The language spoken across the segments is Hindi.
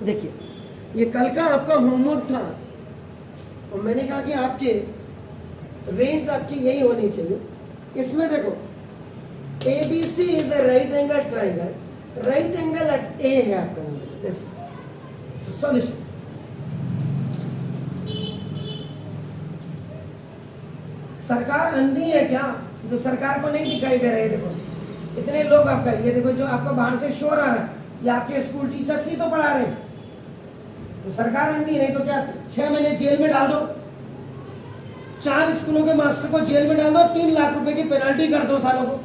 देखिए ये कल का आपका होमवर्क था और मैंने कहा कि आपके रेंज आपकी यही होनी चाहिए। इसमें देखो ABC is a right angle triangle, right angle at A है आपका सॉल्यूशन। सरकार अंधी है क्या जो सरकार को नहीं दिखाई दे रहा है? देखो इतने लोग आपका, ये देखो जो आपका बाहर से शोर आ रहा है, ये आपके स्कूल टीचर्स ही तो पढ़ा रहे हैं। तो सरकार अंधी नहीं तो क्या 6 महीने जेल में डाल दो, 4 स्कूलों के मास्टर को जेल में डाल दो, 3 लाख रुपए की पेनल्टी कर 2 सालों को,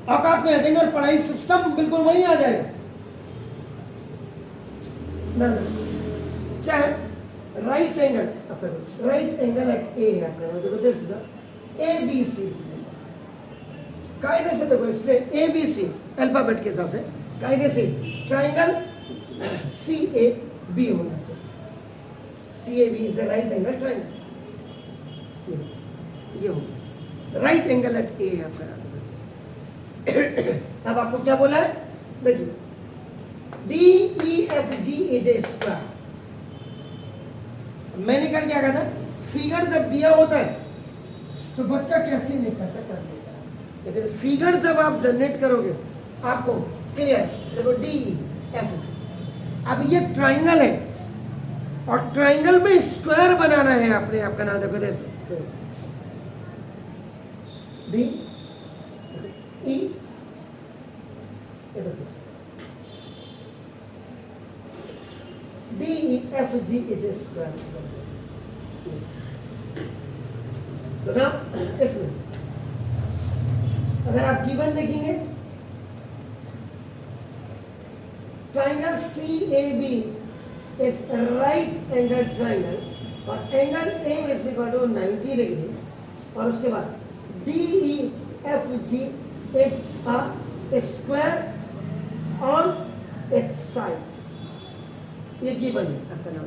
औकात में आ जाएंगे और पढ़ाई सिस्टम बिल्कुल वहीं आ जाएगा ना। चाहे right angle, right angle at A है आपका, देखो दिस इज ABC। कायदे से देखो इसलिए ABC अल्फाबेट के हिसाब से कायदे से ट्राइंगल CAB होना चाहिए। CAB is a right angle triangle, ये होगा राइट एंगल एट ए आपका। अब आपको क्या बोला है? देखिए DEFG इज ए स्क्वायर। मैंने कर क्या कहा था, फिगर जब दिया होता है तो बच्चा कैसे नहीं कैसे कर लेता है, लेकिन फिगर जब आप जनरेट करोगे आपको क्लियर। देखो DEFG, अब ये ट्राइंगल है और ट्राइंगल में स्क्वायर बनाना है अपने आपका नाम। देखो जैसे D E, DEFG is a square. तो ना इसमें अगर आप गिवन देखेंगे triangle CAB is right angle triangle और angle A is equal to 90 degree, और उसके बाद DEFG is a square on its sides. ये गिवन है आपका नाम।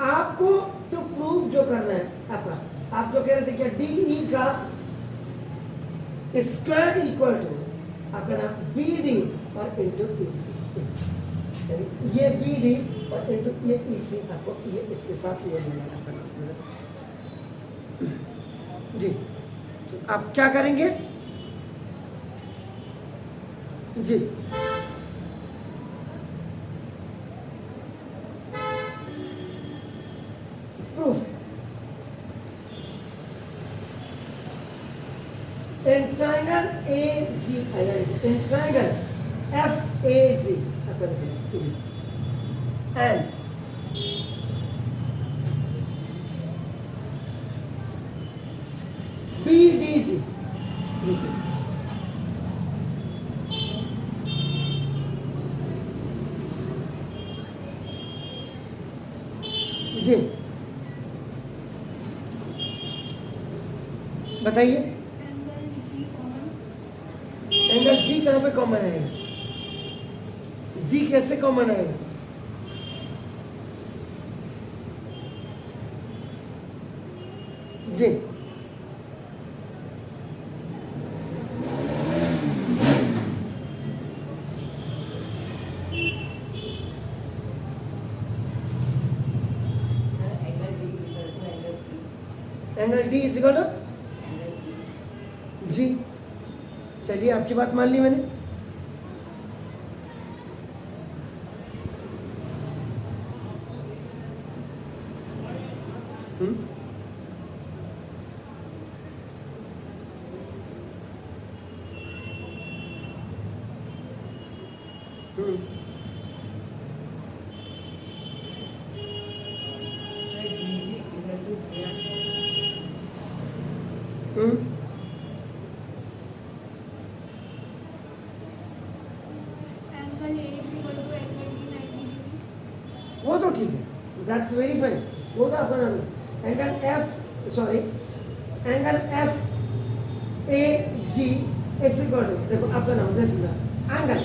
आपको टू प्रूव जो करना है आपका, आप जो कह रहे थे क्या DE का स्क्वायर इक्वल टू आपका नाम BD और इंटू EC, ये BD और इंटू ये EC, आपको ये इसके साथ ये लेना है आपका नाम जी। तो आप क्या करेंगे जी? in triangle AG, in triangle FAG and BDG, जी बताइए। एंगल G कहाँ पे कॉमन है? G कैसे कॉमन है? G angle D is equal to G. चलिए आपकी बात मान ली मैंने। वो तो ठीक है, दैट्स वेरी फाइन, वो तो आपका नाम है। Angle F, sorry angle FAG is equal to, देखो आपका नाम this is angle,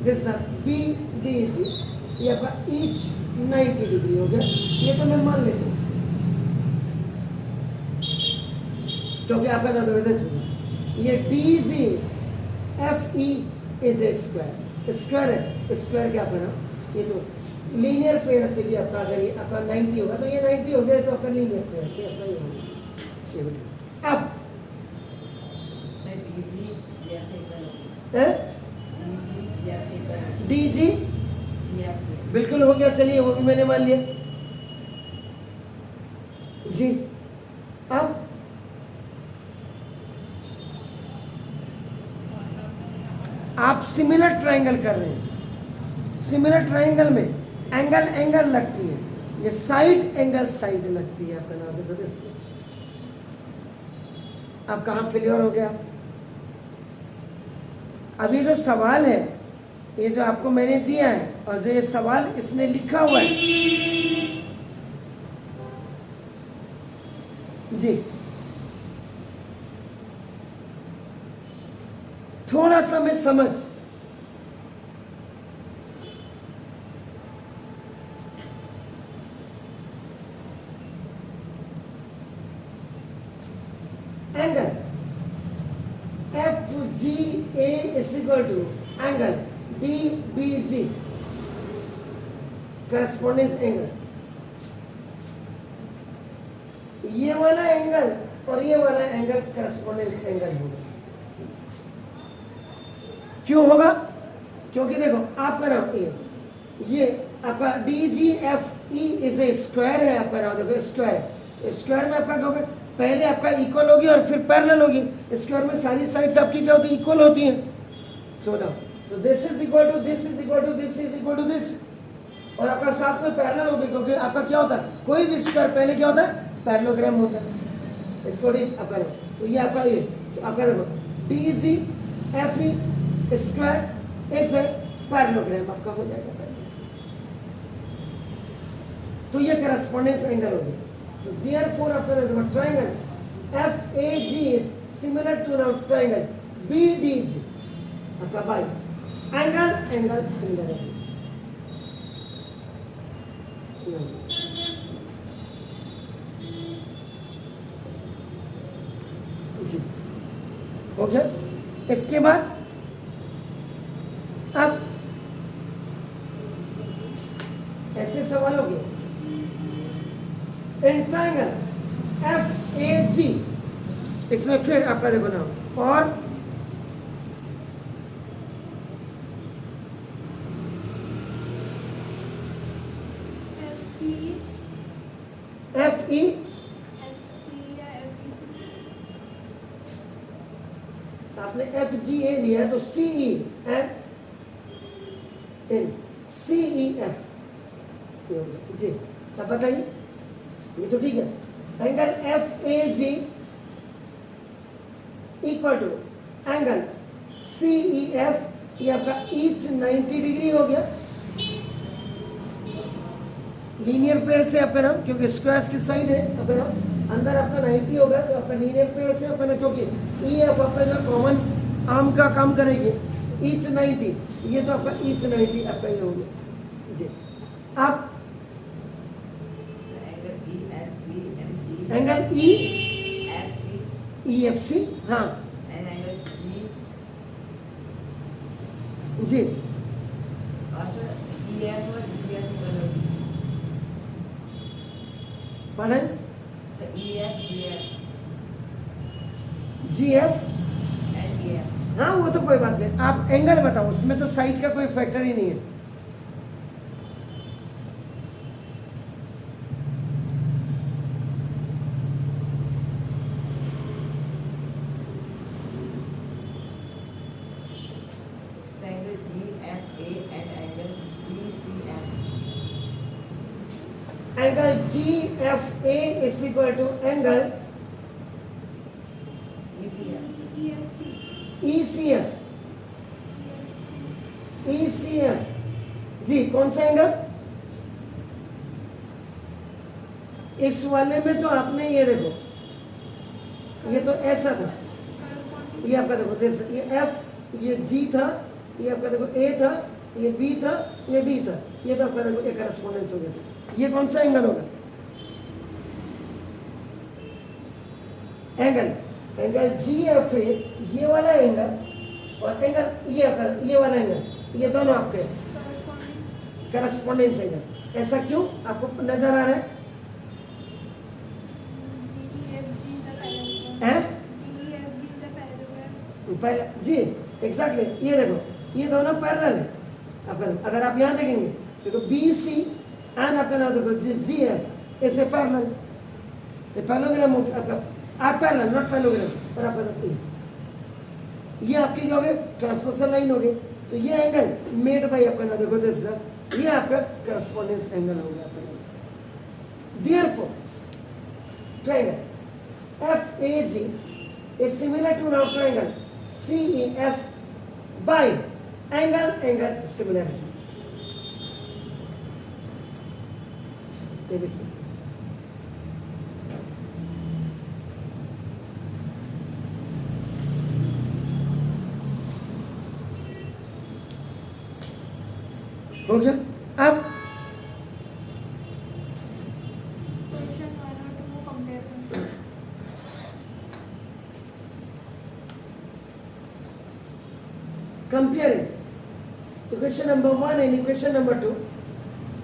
this the BDG, ये आपका ईच 90 डिग्री हो गया। ये तो मैं मान लेता हूँ क्योंकि आपका नाम है दिस, ये DG FE is a square. Square है, स्क्वायर क्या बना, ये तो लीनियर पेड़ से भी आपका अगर ये आपका 90 होगा तो ये 90 हो गया, तो आपका लीनियर पेड़ से आपका ये होगा। ये बेटा अब डी जी बिल्कुल हो गया, चलिए वो भी मैंने मान लिया जी। अब आप सिमिलर ट्रायंगल कर रहे हैं, सिमिलर ट्रायंगल में एंगल एंगल लगती है, ये साइड एंगल साइड लगती है, आपका नाम देखो इसमें। अब कहाँ फेलियर हो गया, अभी जो सवाल है ये जो आपको मैंने दिया है और जो ये सवाल इसने लिखा हुआ है जी, थोड़ा सा मैं समझ, angle F G A is equal to angle D B G, correspondence angle, ये वाला एंगल और ये वाला एंगल करस्पॉन्डेंस एंगल होगा। क्यों होगा, क्योंकि देखो आपका नाम ये आपका D G F E is a square है, आपका नाम देखो स्क्वायर है, तो स्क्वायर में आपका क्या होगा, पहले आपका इक्वल होगी और फिर पैरेलल होगी, स्क्वायर में सारी साइड्स आपकी क्या होती है, इक्वल होती हैं। तो ना तो this is equal to this is equal to this is equal to this, और आपका साथ में पैरेलल होगी, क्योंकि आपका क्या होता है, कोई भी स्क्वायर पहले क्या होता है, पैरेललोग्राम होता है, इसको आपका तो ये आपका ये, तो आपका देखो D G F E square ऐसे पैरेललोग्राम आपका हो जाएगा, तो ये करस्पॉन्डेंस एंगल हो गया। तो देयरफॉर आपका देखो triangle F A G is similar to now triangle B D G, आपका बाई एंगल एंगल सिमिलर है जी, ओके। इसके बाद अब ऐसे सवाल हो गए, इन ट्रायंगल एफ ए जी, इसमें फिर आपका देखो ना, और एफ ई आपने एफ जी ए लिया है, तो सी E and in C E F G, अब बताइए, ये तो ठीक है, angle F A G equal to angle C E F, ये आपका ईच 90 डिग्री हो गया, लीनियर पेड़ से आपका नाम, क्योंकि स्क्वायर्स की साइड है आपका नाम, अंदर आपका 90 होगा, तो आपका लीनियर पेड़ से आपका ना, क्योंकि ई एफ आपका जो कॉमन आर्म का काम करेंगे, ईच 90, ये तो आपका ईच 90 आपका ये हो गया जी। अब एंगल ई एफ सी, हाँ जी, पढ़ें जी एफ, हाँ वो तो कोई बात नहीं, आप एंगल बताओ, उसमें तो साइड का कोई फैक्टर ही नहीं है। Angle G F A is equal to angle E C F, E C F G, कौन सा एंगल, इस वाले में तो आपने ये देखो, ये तो ऐसा था, ये आपका देखो ये एफ, ये जी था, ये आपका देखो ए था, ये बी था, ये डी था, ये तो आपका देखो एक करस्पॉन्डेंस हो गया, ये कौन सा एंगल होगा, एंगल एंगल जी एफ ए, ये वाला एंगल, और एंगल ये आपका ये वाला एंगल, ये दोनों आपके करस्पॉन्डेंस एंगल। ऐसा क्यों आपको नजर आ रहा है? हैं? पहले जी एग्जैक्टली, ये देखो ये दोनों पैरेलल है। अगर आप यहाँ देखेंगे देखो बी सी एंड आपका नाम देखो जी है, ऐसे पैरेलल, ये पैरेललोग्राम आपका आप पैरेलल नॉट पैरेललोग्राम, पर आपका ये आपकी क्या हो गई ट्रांसवर्सल लाइन हो गई। तो ये एंगल मेड बाय आपका नाम देखो दिस, ये आपका करस्पॉन्डेंस एंगल हो गया आपका। Therefore triangle FAG is similar to now triangle CEF by angle similarity। ये देखिए हो गया। अब comparing equation number 1 and equation number 2,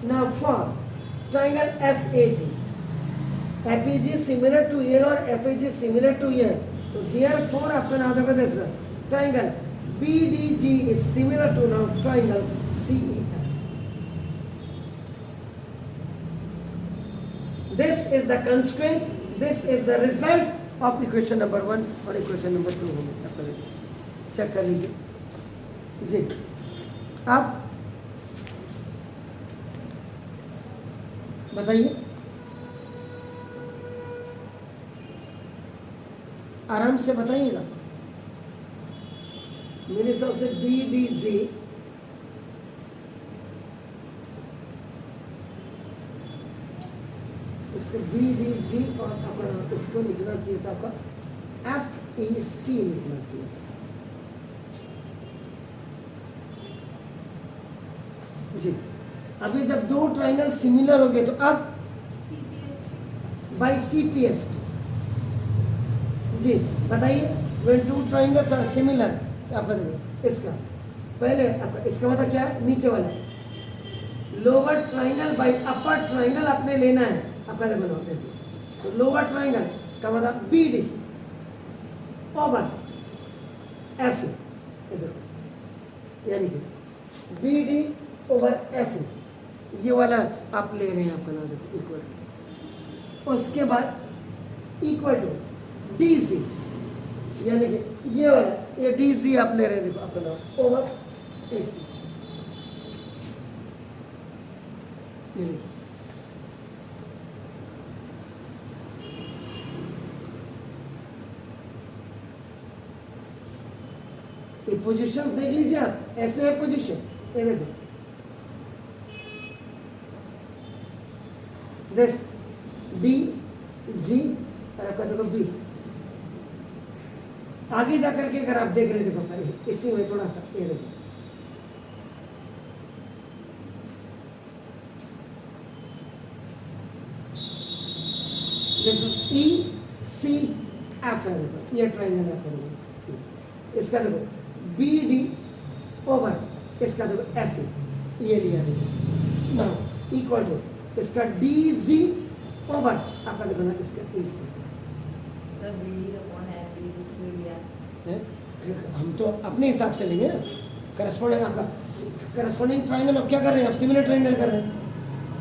now for triangle FAG, FAG is similar to A और FAG is similar to A, तो therefore आपका नाम देखो this triangle BDG is similar to now triangle CEF। This is the consequence, this is the result of equation number 1 और equation number 2 होगा। चेक कर लीजिए जी। अब बताइए आराम से बताइएगा। मेरे हिसाब से BDG इसको BDG और आपका इसको लिखना चाहिए था आपका FEC लिखना चाहिए। जी अभी जब दो ट्राइंगल सिमिलर हो गए तो अब बाय CPS जी बताइए when two triangles are similar आपका देखो इसका पहले आपका इसका मतलब क्या है नीचे वाला लोअर ट्राइंगल बाय अपर ट्राइंगल आपने लेना है आपका देखो ना ऐसे। तो लोअर ट्राइंगल का मतलब BD ओवर FE यानी कि BD ओवर FE ये वाला आप ले रहे हैं आपका नाम देखो इक्वल। उसके बाद इक्वल टू DC यानी कि ये वाला ये DC आप ले रहे हैं देखो आपका नाम ओवर AC। ये देखिए ये पोजीशंस देख लीजिए आप, ऐसे है पोजीशन, ये देखो दिस D G और आपका देखो B। आगे जाकर के अगर आप देख रहे देखो इसी में थोड़ा सा ये देखो E C F है देखो ये ट्राइंगल है आपका। इसका देखो BD ओवर इसका देखो FE ये लिया देखो नाउ इक्वल टू इसका DG ओवर आपका देखो ना इसका AC। सर BD का कौन है BD लिया हम तो अपने हिसाब से लेंगे ना। करस्पॉन्डिंग आपका करस्पॉन्डिंग ट्राइंगल आप क्या कर रहे हैं आप सिमिलर ट्राइंगल कर रहे हैं।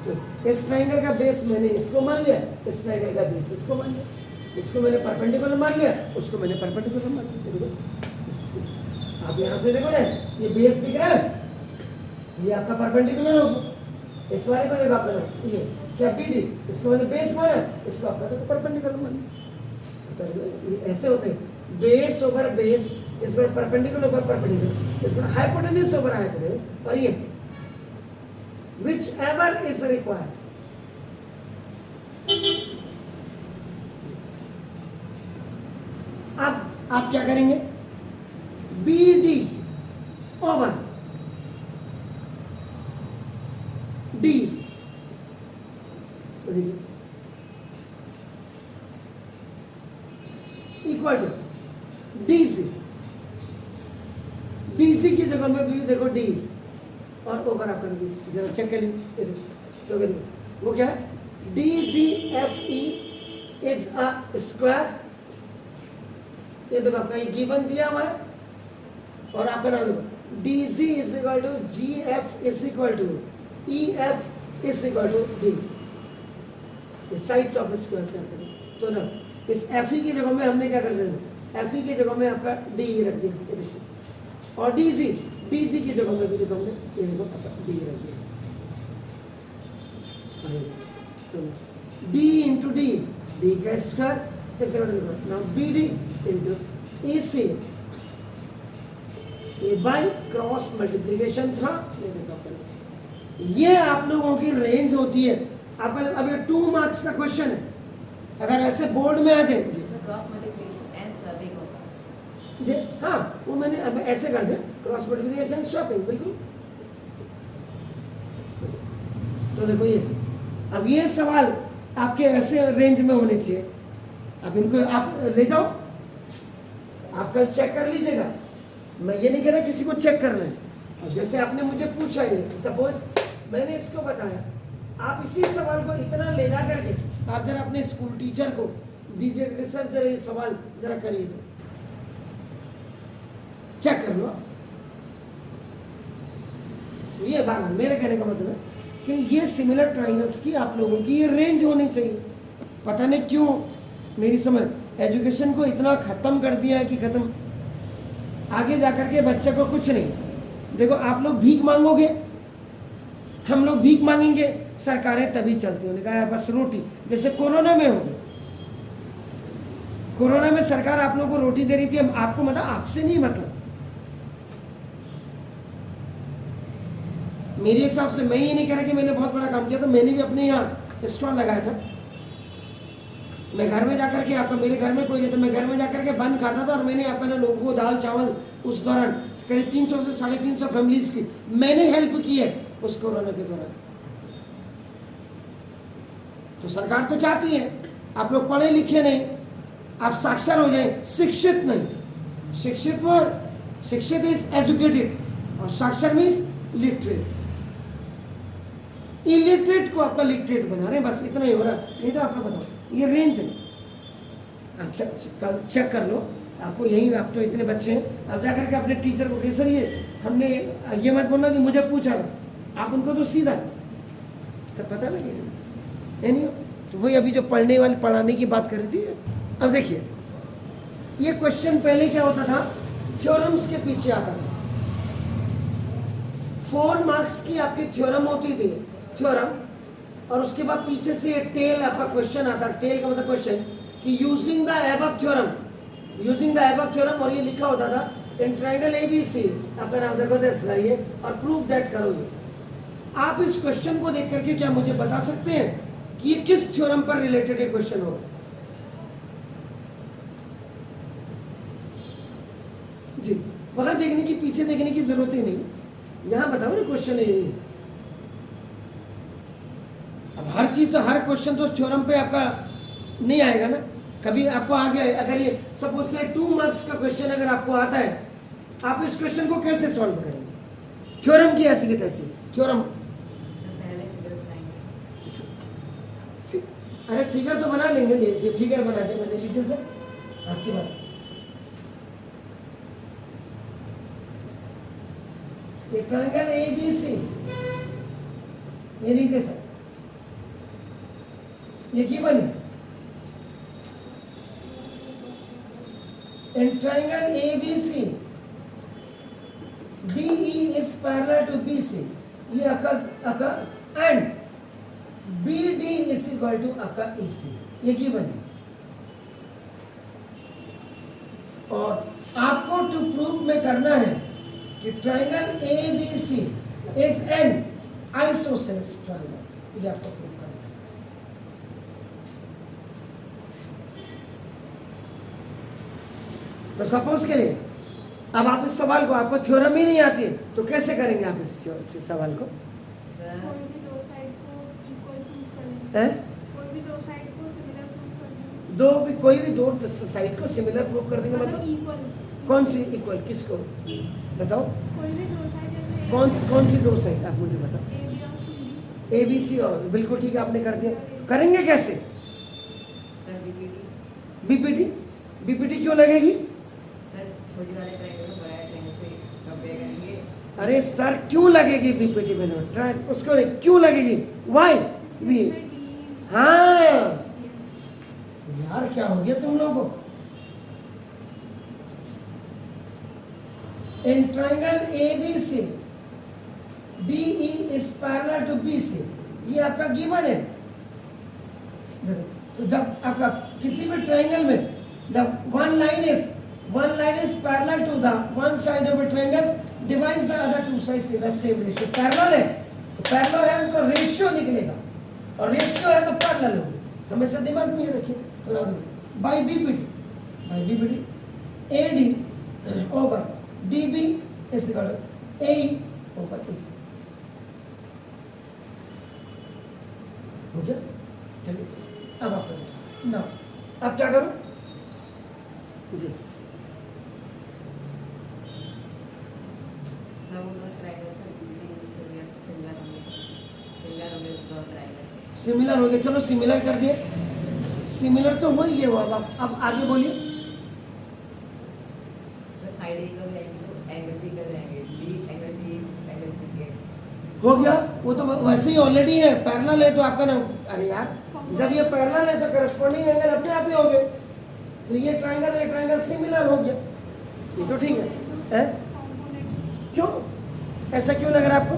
तो इस ट्राइंगल का बेस मैंने इसको मान लिया, इस ट्राइंगल का बेस इसको मान लिया, इसको मैंने परपेंडिकुलर मान लिया, उसको मैंने परपेंडिकुलर मान लिया। आप यहाँ से देखो ना ये बेस दिख रहा है ये आपका परपेंडिकुलर होगा। इस वाले को देखो आपका ये क्या BD इसको मैंने बेस माना इसको आपका देखो परपेंडिकुलर माना। ये ऐसे होते हैं बेस ओवर बेस, इस पर परपेंडिकुलर ओवर परपेंडिकुलर, इस पर हाइपोटेन्यूज ओवर हाइपोटेन्यूज और ये whichever is required। अब आप क्या करेंगे BD over D equal to DC। DC की जगह में भी देखो D और ओवर आपका 20। जरा चेक कर लीजिए, ये देखो, तो क्या देखो, वो क्या है, DGFE इज अ स्क्वायर, ये देखो आपका ये गिवन दिया हुआ है, और आपका नाम देखो DG is equal to GF is equal to EF is equal to D, ये साइड्स ऑफ स्क्वायर से आपका, तो ना इस FE की जगह में हमने क्या कर दिया, FE की जगह में आपका D रख दिया, ये देखिए, और DG की जगह में भी देखो हमने ये देखो आपका D रख दिया, तो D इंटू D का स्क्वायर कैसे कर देगा ना, BD इंटू AC, ये बाई क्रॉस मल्टीप्लिकेशन था, ये देखो आपका, ये आप लोगों की रेंज होती है। अब ये 2 मार्क्स का क्वेश्चन है, अगर ऐसे बोर्ड में आ जाए जी, क्रॉस मल्टीप्लिकेशन एंड स्वैपिंग होगा जी, हाँ वो मैंने अब ऐसे कर दिया, क्रॉस मल्टीप्लिकेशन स्वैपिंग, बिल्कुल। तो देखो ये, अब ये सवाल आपके ऐसे रेंज में होने चाहिए, अब इनको आप ले जाओ, आप कल चेक कर लीजिएगा, मैं ये नहीं कह रहा किसी को चेक करना है। अब जैसे आपने मुझे पूछा, ये सपोज मैंने इसको बताया, आप इसी सवाल को इतना ले जा करके आप जरा अपने स्कूल टीचर को दीजिए कि सर जरा ये सवाल जरा करिए, दो चेक कर लो। ये बात मेरे कहने का मतलब है कि ये सिमिलर ट्राइंगल्स की आप लोगों की ये रेंज होनी चाहिए। पता नहीं क्यों मेरी समझ एजुकेशन को इतना ख़त्म कर दिया है कि ख़त्म, आगे जाकर के बच्चे को कुछ नहीं। देखो आप लोग भीख मांगोगे, हम लोग भीख मांगेंगे, सरकारें तभी चलती, उन्होंने कहा बस रोटी, जैसे कोरोना में हो गया, कोरोना में सरकार आप लोगों को रोटी दे रही थी, आपको मतलब आपसे नहीं, मतलब मेरे हिसाब से, मैं ये नहीं कह रहा कि मैंने बहुत बड़ा काम किया था, मैंने भी अपने यहाँ स्टॉल लगाया था, मैं घर में जाकर के, आपका मेरे घर में कोई नहीं था, मैं घर में जाकर के बन खाता था, और मैंने आपका ना लोगों को दाल चावल उस दौरान करीब 300 से 350 फैमिलीज की मैंने हेल्प की है उस कोरोना के दौरान। तो सरकार तो चाहती है आप लोग पढ़े लिखे नहीं, आप साक्षर हो जाए, शिक्षित नहीं, शिक्षित इज एजुकेटेड, और साक्षर मीन्स लिटरेट, इलिटरेट को आपका लिटरेट बना रहे, बस इतना ही हो रहा। नहीं तो आपका बताओ ये रेंज है, अच्छा कल चेक कर लो, आपको यही, आप तो इतने बच्चे हैं, अब जाकर के अपने टीचर को कहे सर ये हमने, ये मत बोलना कि मुझे पूछा था, आप उनको तो सीधा तो पता लगेगा, नहीं हो। तो वही अभी जो पढ़ने वाली पढ़ाने की बात कर रही थी। अब देखिए ये क्वेश्चन पहले क्या होता था, थ्योरम्स के पीछे आता था, 4 मार्क्स की आपकी थ्योरम होती थी, थ्योरम, और उसके बाद पीछे से टेल आपका क्वेश्चन आता, टेल का मतलब क्वेश्चन कि using the above theorem, using the above theorem, और ये लिखा होता था इन ट्रायंगल ABC, आपका नाम देखो दस ये, और प्रूव दैट करोगे। आप इस क्वेश्चन को देख करके क्या मुझे बता सकते हैं कि ये किस थ्योरम पर रिलेटेड ये क्वेश्चन होगा? जी, वहां देखने की, पीछे देखने की जरूरत ही नहीं, यहां बताओ ना क्वेश्चन है ये। अब हर चीज तो, हर क्वेश्चन तो थ्योरम पे आपका नहीं आएगा ना, कभी आपको आ गया, अगर ये सपोज करें 2 मार्क्स का क्वेश्चन अगर आपको आता है, आप इस क्वेश्चन को कैसे सॉल्व करेंगे? थ्योरम की ऐसी की तैसी, थ्योरम, पहले फिगर बनाएंगे, अरे फिगर तो बना लेंगे, लीजिए फिगर बना दे मैंने, लीजिए सर आपकी बात, ये ट्रायंगल ABC, ये लीजिए सर, ये गिवन है, in triangle ABC DE is parallel to BC, ये आपका and BD is equal to आपका EC, ये गिवन है। और आपको टू प्रूव में करना है कि triangle ABC is an isosceles triangle, ये आपको प्रूव करना है। तो सपोज करें, अब आप इस सवाल को, आपको थ्योरम ही नहीं आती है, तो कैसे करेंगे आप इस सवाल को? सर कोई भी दो साइड को इक्वल प्रूफ कर देंगे, हैं? कोई भी दो साइड को सिमिलर प्रूफ कर देंगे, दो भी, कोई भी दो साइड को सिमिलर प्रूव कर देंगे, मतलब इक्वल, कौन सी इक्वल, किसको बताओ? कोई भी दो साइड जैसे कौन सी दो साइड आप मुझे बताओ? ए बी और C D. A B C और बिल्कुल ठीक है, आपने कर दिया। करेंगे कैसे? Sir BPT. बीपीटी? बीपीटी क्यों लगेगी? सर छोटी वाले ट्रायंगल को बड़ा ट्रायंगल से कंपेयर करेंगे। अरे सर क्यों लगेगी बीपीटी में? ट्राई उसको क्यों लगेगी? Why we? हाँ यार क्या हो गया तुम लोगों को? In triangle ABC DE is parallel to BC, ये आपका गिवन है। देखो, तो जब आपका किसी भी ट्राइंगल में जब one line is parallel to the one side of a triangle divides the other two sides in the same ratio। Parallel है तो पैरेलल है उनको रेशियो निकलेगा, और रेशियो है तो पैरेलल होगी। हमेशा दिमाग में ये रखिए। तो by BPT AD over DB is equal to AE over AC। हो गया? चलिए अब आप ना अब क्या करूं जी? सर वो दोनों ट्रायंगल सर बीपीटी यूज कर दिया, सिमिलर होंगे दोनों ट्रायंगल। सिमिलर हो गया, चलो सिमिलर कर दिए। सिमिलर तो हो ही गया वो। अब आगे बोलिए। साइड ए का एंगल बी कर देंगे, B angle D angle B के हो गया वो तो वैसे ही ऑलरेडी है, पैरेलल है तो आपका ना। अरे यार जब ये पैरेलल है तो करस्पॉन्डिंग एंगल अपने आप ही हो गए। तो ये ट्रायंगल सिमिलर हो गया, ये तो ठीक है। क्यों ऐसा क्यों लग रहा है आपको?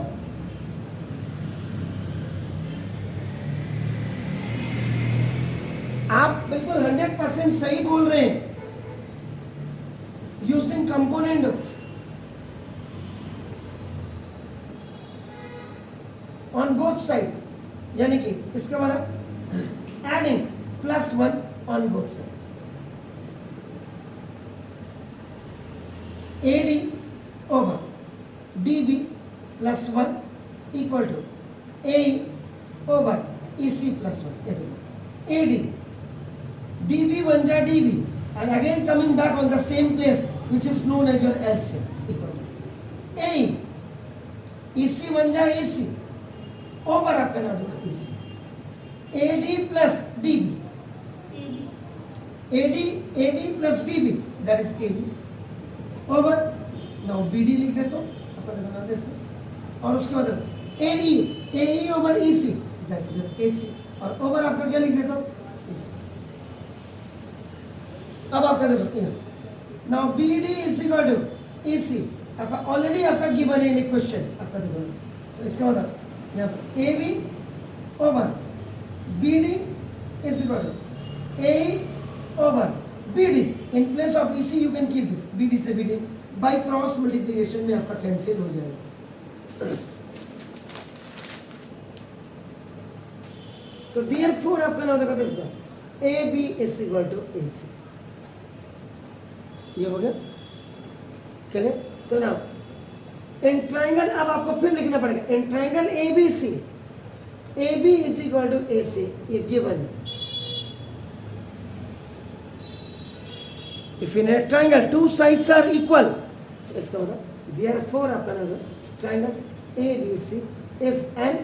आप बिल्कुल 100% सही बोल रहे हैं। Using component on both sides, यानी कि इसका मतलब adding +1 on both sides. AD over DB +1 equal to AE over EC +1। ये देखो AD DB बन जाए DB and again coming back on the same place which is known as your LCM equal to AE EC बन जाए EC ओवर आपका ना देखो EC AD plus DB AD plus DB that is AB over now BD लिख देता हूँ आपका देखो ना जैसे, और उसके बाद AE over EC that is your AC, और ओवर आपका क्या लिख देता हूँ EC। अब आपका देखो now BD is equal to EC आपका ऑलरेडी आपका गिवन है इन क्वेश्चन आपका देखो। तो इसका मतलब यहाँ पर AB over BD is equal to AE over BD। In place of EC you can keep this BD से BD बाय क्रॉस मल्टीप्लिकेशन में आपका कैंसिल हो जाएगा। तो देयरफॉर आपका नाम देखो this AB is equal to AC। ये हो गया। चलिए तो ना इन ट्राइंगल अब आपको फिर लिखना पड़ेगा in triangle ABC AB is equal to AC, ये गिवन है। If in a triangle two sides are equal, इसका मतलब देयरफॉर आपका नाम triangle ABC is an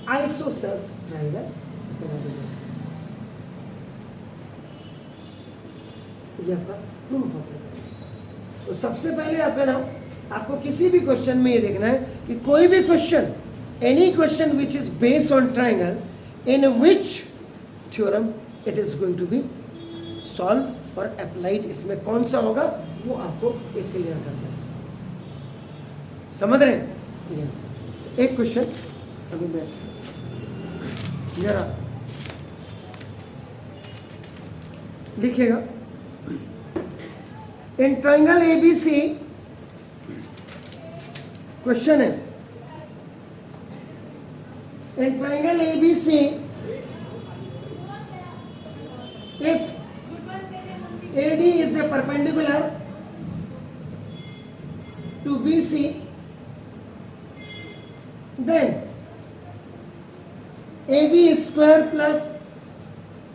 isosceles triangle. ये आपका प्रूफ है। तो सबसे पहले आपका नाम आपको किसी भी क्वेश्चन में ये देखना है कि कोई भी question, any question which is based on triangle, in which theorem it is going to be solve और अप्लाइड, इसमें कौन सा होगा वो आपको एक क्लियर करना है। समझ रहे हैं? एक क्वेश्चन अभी मैं जरा लिखिएगा। इन ट्राइंगल ABC क्वेश्चन है, इन triangle ABC if AD is a perpendicular to BC, then AB square plus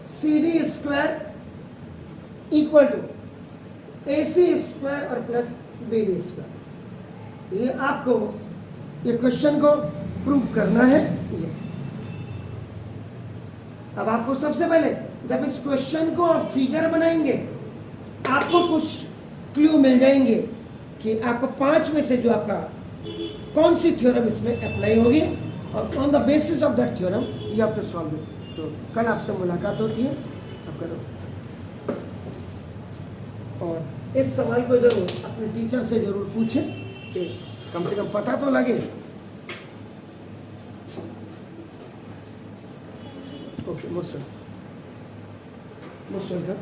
CD square equal to AC square और प्लस BD स्क्वायर। ये आपको ये क्वेश्चन को प्रूव करना है ये। अब आपको सबसे पहले जब इस क्वेश्चन को आप फिगर बनाएंगे आपको कुछ क्लू मिल जाएंगे कि आपको 5 में से जो आपका कौन सी थ्योरम इसमें अप्लाई होगी और on the basis of that theorem you have to solve it. तो कल आपसे मुलाकात होती है, आप करो। और इस सवाल को जरूर अपने टीचर से जरूर पूछें कि कम से कम पता तो लगे। Okay, most welcome.